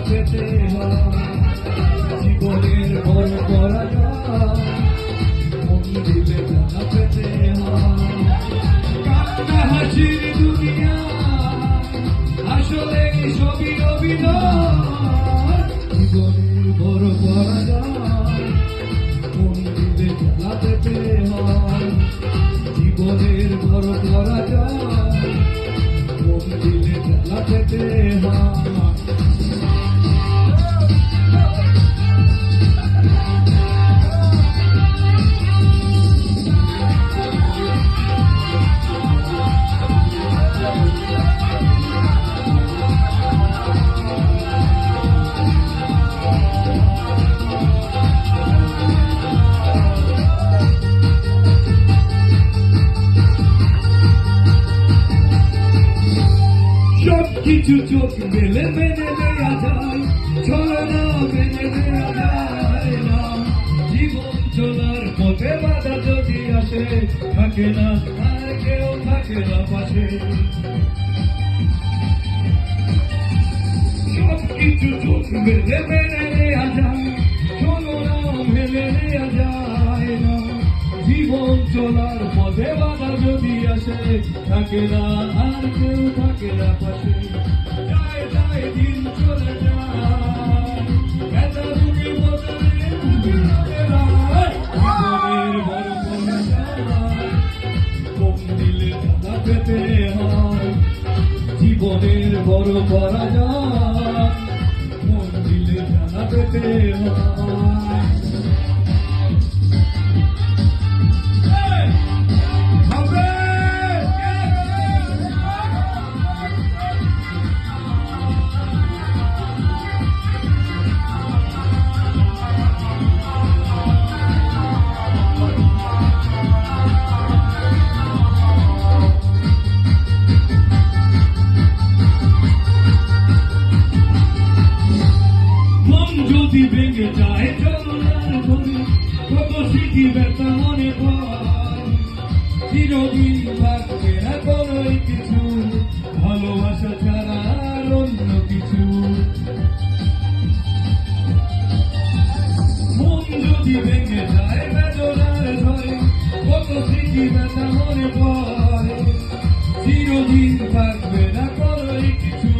পেতে হয় জীবনের বড় পরাজয় মন দিলে জ্বালা পেতে হয় কান্না হাসির দুনিয়া আসলে সবই অভিনয় জীবনের বড় পরাজয় মন দিলে জ্বালা পেতে হয় জীবনের বড় পরাজয় মন দিলে জ্বালা পেতে হয় কিছু চোখ মেলে মেনে দেয়া যায় ছলনা মেনে দেয়া যায় না জীবন চলার পথে বাধা যদি আসে থাকে না আর কেউ থাকে না পাশে সব কিছু চোখ মেলে মেনে দেয়া যায় ছলনা মেনে দেয়া যায় না জীবন চলার পথে বাধা যদি আসে থাকে না আর কেউ থাকে না পাশে যায় যায় দিন চলে যায় ব্যথা রুগী বদলে জীবনের বড় পরাজয় মন দিলে জ্বালা পেতে হয় জীবনের বড় পরাজয় মন দিলে জ্বালা পেতে হয় যদি ভেঙে যায় চলনার ধরে কত স্মৃতি ব্যথা মনে পড়ে চিরদিন থাকবে না কোনোই কিছু ভালোবাসা ছাড়া আর অন্য কিছু মন যদি ভেঙে যায় বেদনার ধরে কত স্মৃতি ব্যথা মনে পড়ে চিরদিন থাকবে না কোনোই কিছু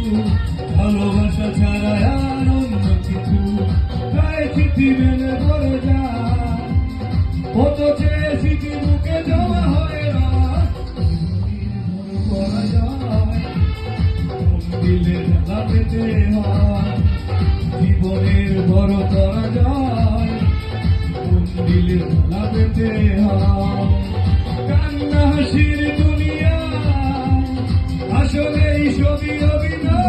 ভালোবাসা ছাড়া আর অন্য কিছু গায়ে চিঠি মেলে পড়ে যায় কত চেয়ে স্মৃতি বুকে জমা হয় না করা যায় মন দিলে জ্বালা পেতে হয় জীবনের বড় করা যায় মন দিলে জ্বালা পেতে হয় কান্না হাসির দুনিয়া আসলে সবই অভিনয়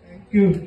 Thank you.